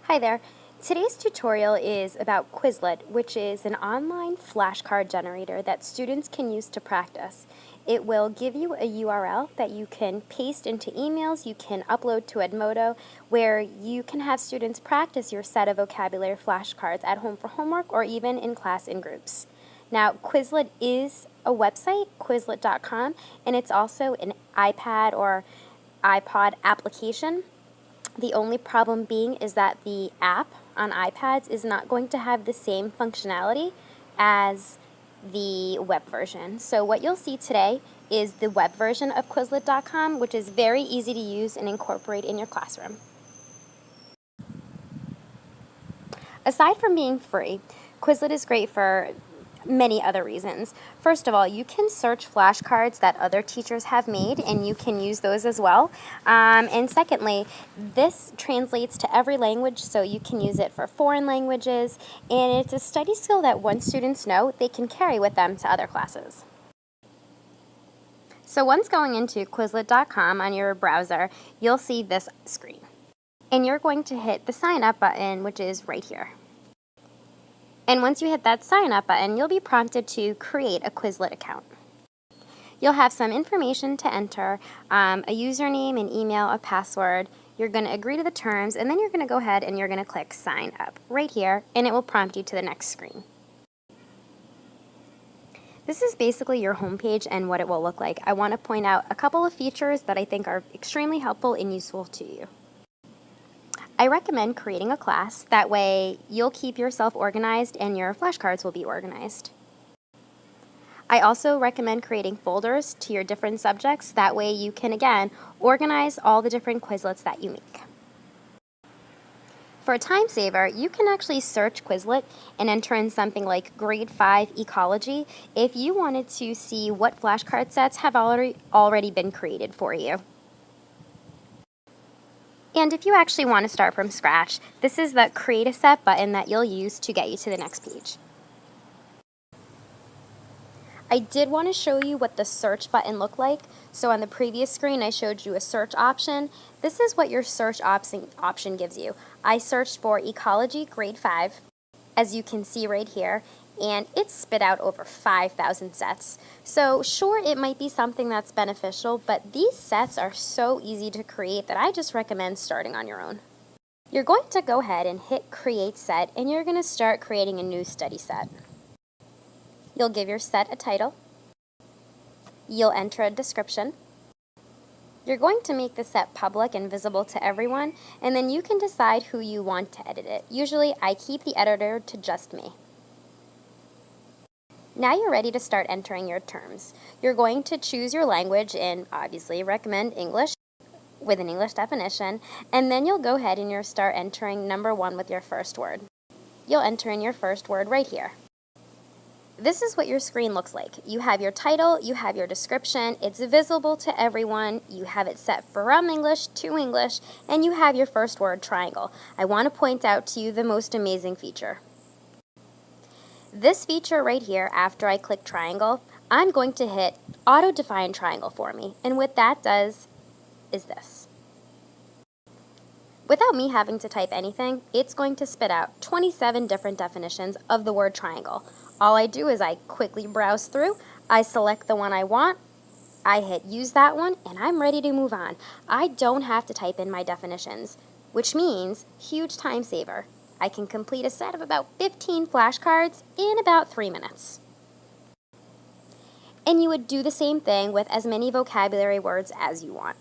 Hi there. Today's tutorial is about Quizlet, which is an online flashcard generator that students can use to practice. It will give you a URL that you can paste into emails, you can upload to Edmodo, where you can have students practice your set of vocabulary flashcards at home for homework or even in class in groups. Now, Quizlet is a website, quizlet.com, and it's also an iPad or iPod application. The only problem being is that the app on iPads is not going to have the same functionality as the web version. So what you'll see today is the web version of Quizlet.com, which is very easy to use and incorporate in your classroom. Aside from being free, Quizlet is great for many other reasons. First of all, you can search flashcards that other teachers have made and you can use those as well. And secondly, this translates to every language, so you can use it for foreign languages, and it's a study skill that once students know, they can carry with them to other classes. So once going into Quizlet.com on your browser, you'll see this screen. And you're going to hit the sign up button, which is right here. And once you hit that sign up button, you'll be prompted to create a Quizlet account. You'll have some information to enter, a username, an email, a password. You're going to agree to the terms, and then you're going to go ahead and you're going to click sign up right here, and it will prompt you to the next screen. This is basically your homepage and what it will look like. I want to point out a couple of features that I think are extremely helpful and useful to you. I recommend creating a class. That way you'll keep yourself organized and your flashcards will be organized. I also recommend creating folders to your different subjects. That way you can, again, organize all the different Quizlets that you make. For a time saver, you can actually search Quizlet and enter in something like Grade 5 Ecology if you wanted to see what flashcard sets have already been created for you. And if you actually want to start from scratch, this is the Create a Set button that you'll use to get you to the next page. I did want to show you what the search button looked like. So on the previous screen, I showed you a search option. This is what your search option gives you. I searched for Ecology Grade 5, as you can see right here, and it spit out over 5,000 sets. So sure, it might be something that's beneficial, but these sets are so easy to create that I just recommend starting on your own. You're going to go ahead and hit Create Set, and you're going to start creating a new study set. You'll give your set a title. You'll enter a description. You're going to make the set public and visible to everyone, and then you can decide who you want to edit it. Usually, I keep the editor to just me. Now you're ready to start entering your terms. You're going to choose your language and obviously recommend English with an English definition, and then you'll go ahead and you'll start entering number 1 with your first word. You'll enter in your first word right here. This is what your screen looks like. You have your title, you have your description, it's visible to everyone, you have it set from English to English, and you have your first word, triangle. I want to point out to you the most amazing feature. This feature right here, after I click triangle, I'm going to hit auto-define triangle for me, and what that does is this. Without me having to type anything, it's going to spit out 27 different definitions of the word triangle. All I do is I quickly browse through, I select the one I want, I hit use that one, and I'm ready to move on. I don't have to type in my definitions, which means huge time saver. I can complete a set of about 15 flashcards in about 3 minutes. And you would do the same thing with as many vocabulary words as you want.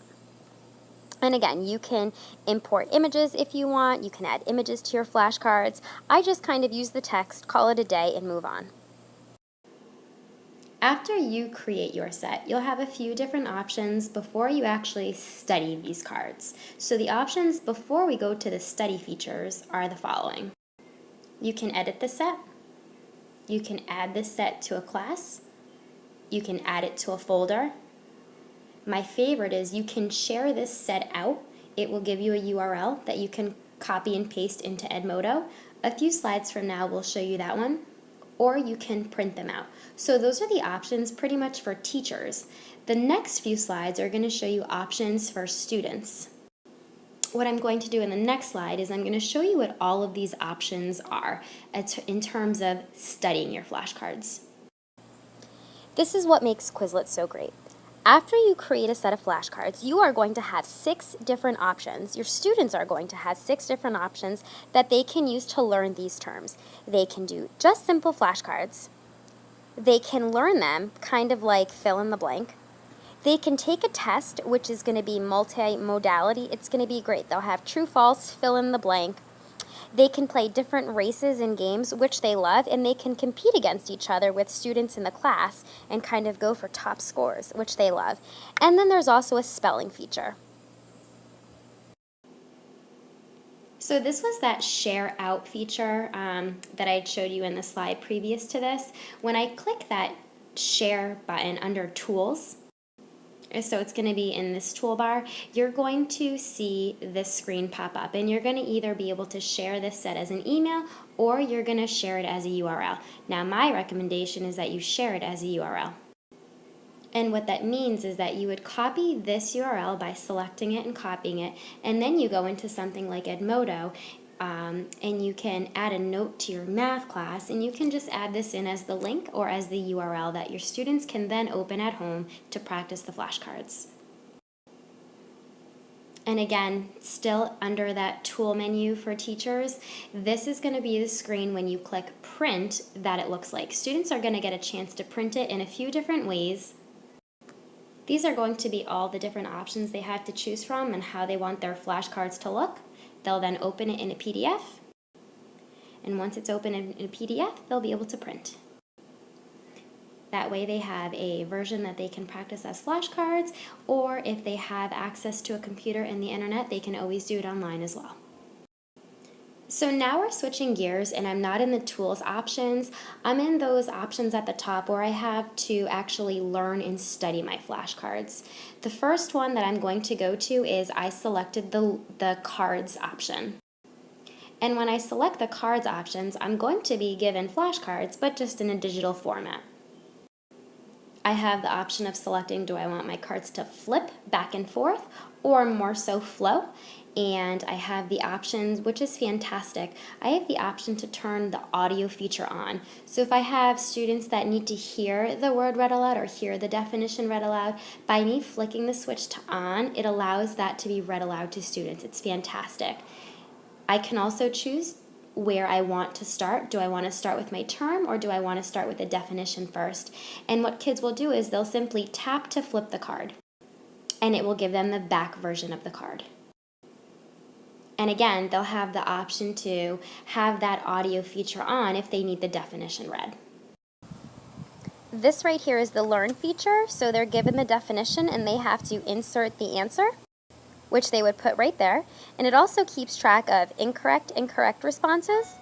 And again, you can import images if you want, you can add images to your flashcards. I just kind of use the text, call it a day, and move on. After you create your set, you'll have a few different options before you actually study these cards. So the options before we go to the study features are the following. You can edit the set, you can add the set to a class, you can add it to a folder. My favorite is you can share this set out. It will give you a URL that you can copy and paste into Edmodo. A few slides from now will show you that one. Or you can print them out. So those are the options pretty much for teachers. The next few slides are going to show you options for students. what I'm going to do in the next slide is I'm going to show you what all of these options are in terms of studying your flashcards. This is what makes Quizlet so great. After you create a set of flashcards, you are going to have 6 different options. Your students are going to have 6 different options that they can use to learn these terms. They can do just simple flashcards. They can learn them kind of like fill in the blank. They can take a test, which is going to be multi-modality. It's going to be great. They'll have true, false, fill in the blank. They can play different races and games, which they love, and they can compete against each other with students in the class and kind of go for top scores, which they love. And then there's also a spelling feature. So this was that share out feature that I showed you in the slide previous to this. When I click that share button under tools, so it's going to be in this toolbar, you're going to see this screen pop up, and you're going to either be able to share this set as an email or you're going to share it as a URL. Now my recommendation is that you share it as a URL. And what that means is that you would copy this URL by selecting it and copying it, and then you go into something like Edmodo, and you can add a note to your math class, and you can just add this in as the link or as the URL that your students can then open at home to practice the flashcards. And again, still under that tool menu for teachers, this is going to be the screen when you click print that it looks like. Students are going to get a chance to print it in a few different ways. These are going to be all the different options they have to choose from and how they want their flashcards to look. They'll then open it in a PDF, and once it's open in a PDF, they'll be able to print. That way they have a version that they can practice as flashcards, or if they have access to a computer and the internet, they can always do it online as well. So now we're switching gears, and I'm not in the tools options. I'm in those options at the top where I have to actually learn and study my flashcards. The first one that I'm going to go to is I selected the cards option. And when I select the cards options, I'm going to be given flashcards, but just in a digital format. I have the option of selecting, do I want my cards to flip back and forth or more so flow? And I have the options, which is fantastic. I have the option to turn the audio feature on. So if I have students that need to hear the word read aloud or hear the definition read aloud, by me flicking the switch to on, it allows that to be read aloud to students. It's fantastic. I can also choose where I want to start. Do I want to start with my term, or do I want to start with the definition first? And what kids will do is they'll simply tap to flip the card, and it will give them the back version of the card. And again, they'll have the option to have that audio feature on if they need the definition read. This right here is the learn feature, so they're given the definition and they have to insert the answer, which they would put right there. And it also keeps track of incorrect responses.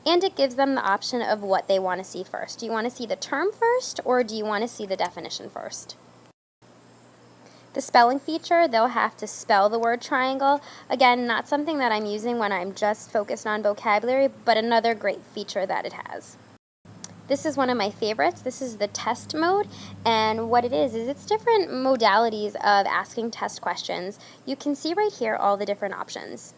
And it gives them the option of what they want to see first. Do you want to see the term first, or do you want to see the definition first? The spelling feature, they'll have to spell the word triangle. Again, not something that I'm using when I'm just focused on vocabulary, but another great feature that it has. This is one of my favorites. This is the test mode, and what it is it's different modalities of asking test questions. You can see right here all the different options.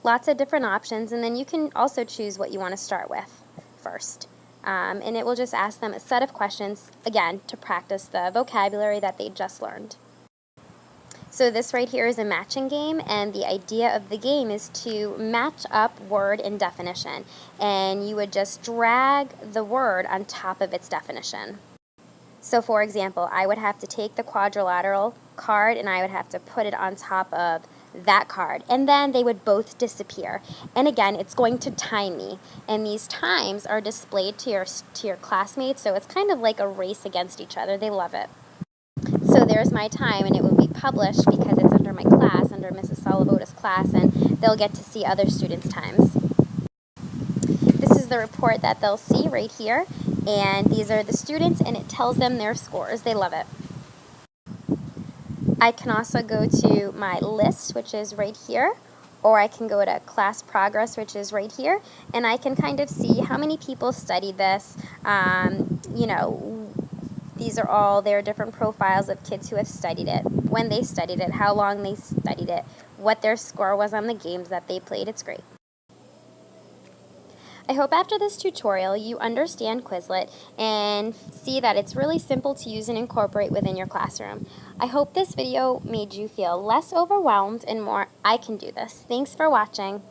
Lots of different options, and then you can also choose what you want to start with first. And it will just ask them a set of questions, again, to practice the vocabulary that they just learned. So this right here is a matching game, and the idea of the game is to match up word and definition. And you would just drag the word on top of its definition. So for example, I would have to take the quadrilateral card and I would have to put it on top of that card, and then they would both disappear. And again, it's going to time me, and these times are displayed to your classmates, so it's kind of like a race against each other. They love it. So there's my time, and it will be published because it's under my class, under Mrs. Salavota's class, and they'll get to see other students' times. This is the report that they'll see right here, and these are the students, and it tells them their scores. They love it. I can also go to my list, which is right here, or I can go to class progress, which is right here, and I can kind of see how many people studied this. These are all their different profiles of kids who have studied it. when they studied it, how long they studied it, what their score was on the games that they played. It's great. I hope after this tutorial you understand Quizlet and see that it's really simple to use and incorporate within your classroom. I hope this video made you feel less overwhelmed and more, I can do this. Thanks for watching.